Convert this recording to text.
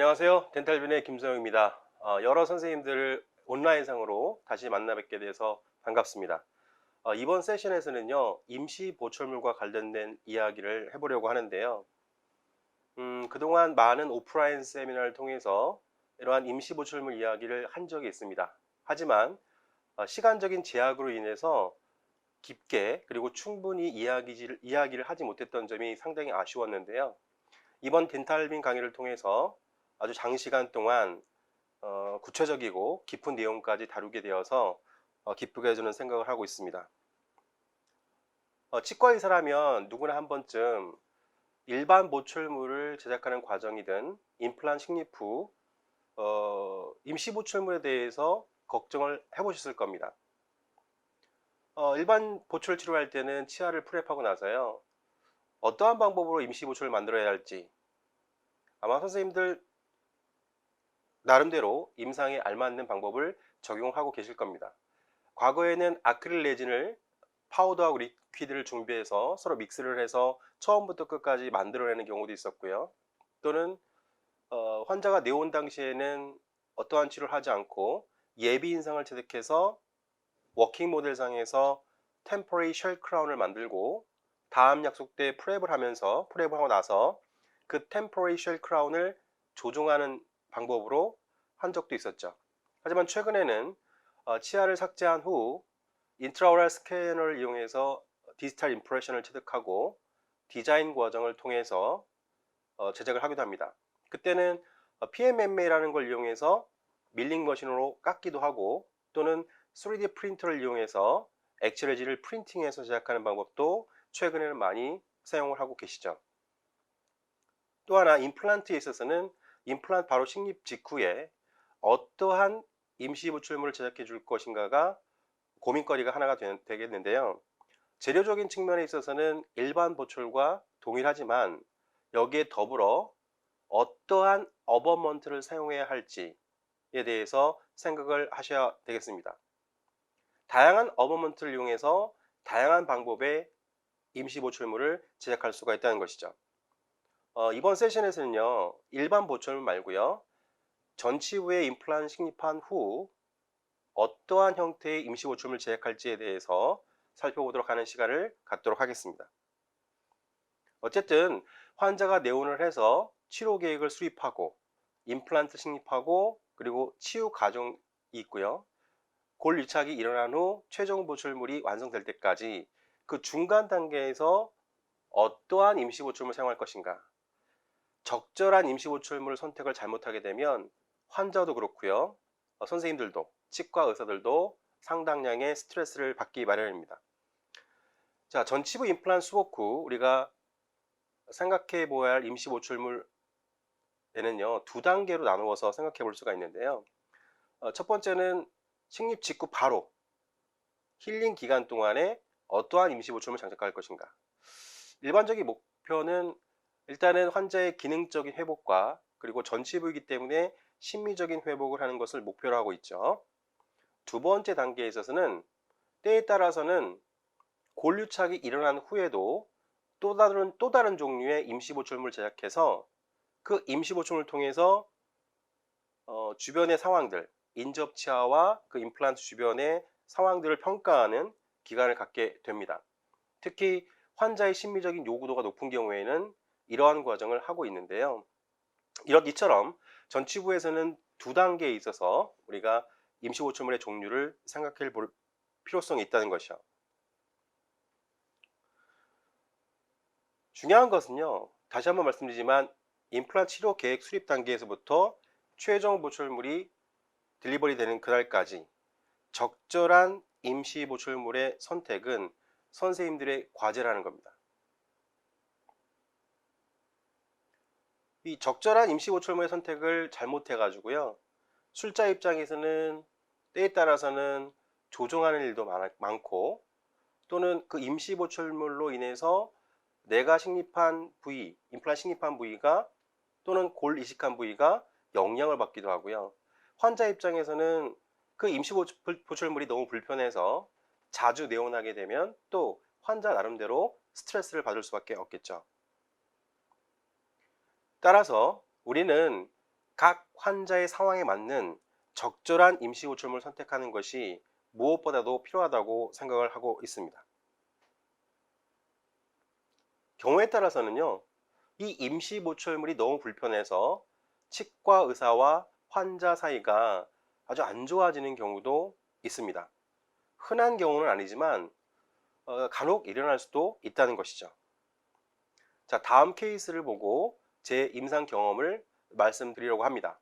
안녕하세요. 덴탈빈의 김소영입니다. 여러 선생님들을 온라인상으로 다시 만나 뵙게 돼서 반갑습니다. 이번 세션에서는요, 임시 보철물과 관련된 이야기를 해보려고 하는데요. 그동안 많은 오프라인 세미나를 통해서 이러한 임시 보철물 이야기를 한 적이 있습니다. 하지만 시간적인 제약으로 인해서 깊게 그리고 충분히 이야기를 하지 못했던 점이 상당히 아쉬웠는데요. 이번 덴탈빈 강의를 통해서 아주 장시간 동안 구체적이고 깊은 내용까지 다루게 되어서 기쁘게 저는 생각을 하고 있습니다. 치과 의사라면 누구나 한 번쯤 일반 보철물을 제작하는 과정이든 임플란트 식립 후 임시 보철물에 대해서 걱정을 해보셨을 겁니다. 일반 보철 치료할 때는 치아를 프랩하고 나서요, 어떠한 방법으로 임시 보철을 만들어야 할지 아마 선생님들 나름대로 임상에 알맞는 방법을 적용하고 계실 겁니다. 과거에는 아크릴 레진을 파우더하고 리퀴드를 준비해서 서로 믹스를 해서 처음부터 끝까지 만들어내는 경우도 있었고요. 또는 환자가 내온 당시에는 어떠한 치료를 하지 않고 예비 인상을 채택해서 워킹 모델상에서 템포레리 쉘 크라운을 만들고 다음 약속 때 프랩을 하면서 프랩을 하고 나서 그 템포레리 쉘 크라운을 조종하는 방법으로 한 적도 있었죠. 하지만 최근에는 치아를 삭제한 후 인트라오랄 스캐너를 이용해서 디지털 임프레션을 체득하고 디자인 과정을 통해서 제작을 하기도 합니다. 그때는 PMMA라는 걸 이용해서 밀링 머신으로 깎기도 하고, 또는 3D 프린터를 이용해서 액체 레진을 프린팅해서 제작하는 방법도 최근에는 많이 사용을 하고 계시죠. 또 하나, 임플란트에 있어서는 임플란트 바로 식립 직후에 어떠한 임시 보철물을 제작해 줄 것인가가 고민거리가 하나가 되겠는데요. 재료적인 측면에 있어서는 일반 보철과 동일하지만 여기에 더불어 어떠한 어버먼트를 사용해야 할지에 대해서 생각을 하셔야 되겠습니다. 다양한 어버먼트를 이용해서 다양한 방법의 임시 보철물을 제작할 수가 있다는 것이죠. 이번 세션에서는요, 일반 보철물 말고요, 전치부에 임플란트 식립한 후 어떠한 형태의 임시 보철물을 제작할지에 대해서 살펴보도록 하는 시간을 갖도록 하겠습니다. 어쨌든 환자가 내원을 해서 치료 계획을 수립하고 임플란트 식립하고 그리고 치유 과정이 있고요. 골 유착이 일어난 후 최종 보철물이 완성될 때까지 그 중간 단계에서 어떠한 임시 보철물을 사용할 것인가, 적절한 임시 보철물을 선택을 잘못하게 되면 환자도 그렇고요, 선생님들도 치과 의사들도 상당량의 스트레스를 받기 마련입니다. 자, 전치부 임플란트 수복 후 우리가 생각해 보아야 할 임시 보철물에는요, 두 단계로 나누어서 생각해 볼 수가 있는데요. 첫 번째는 식립 직후 바로 힐링 기간 동안에 어떠한 임시 보철물을 장착할 것인가. 일반적인 목표는 일단은 환자의 기능적인 회복과 그리고 전치부이기 때문에 심미적인 회복을 하는 것을 목표로 하고 있죠. 두 번째 단계에 있어서는 때에 따라서는 골유착이 일어난 후에도 또 다른 종류의 임시 보철물을 제작해서 그 임시 보철물을 통해서 주변의 상황들, 인접 치아와 그 임플란트 주변의 상황들을 평가하는 기간을 갖게 됩니다. 특히 환자의 심미적인 요구도가 높은 경우에는 이러한 과정을 하고 있는데요. 이처럼 전치부에서는 두 단계에 있어서 우리가 임시 보철물의 종류를 생각해 볼 필요성이 있다는 것이요. 중요한 것은요, 다시 한번 말씀드리지만 임플란트 치료 계획 수립 단계에서부터 최종 보철물이 딜리버리 되는 그날까지 적절한 임시 보철물의 선택은 선생님들의 과제라는 겁니다. 이 적절한 임시 보철물의 선택을 잘못해 가지고요, 술자 입장에서는 때에 따라서는 조종하는 일도 많고, 또는 그 임시 보철물로 인해서 내가 식립한 부위, 임플란트 식립한 부위가 또는 골 이식한 부위가 영향을 받기도 하고요. 환자 입장에서는 그 임시 보철물이 너무 불편해서 자주 내원하게 되면 또 환자 나름대로 스트레스를 받을 수밖에 없겠죠. 따라서 우리는 각 환자의 상황에 맞는 적절한 임시보철물을 선택하는 것이 무엇보다도 필요하다고 생각을 하고 있습니다. 경우에 따라서는요, 이 임시보철물이 너무 불편해서 치과 의사와 환자 사이가 아주 안 좋아지는 경우도 있습니다. 흔한 경우는 아니지만 간혹 일어날 수도 있다는 것이죠. 자, 다음 케이스를 보고 제 임상 경험을 말씀드리려고 합니다.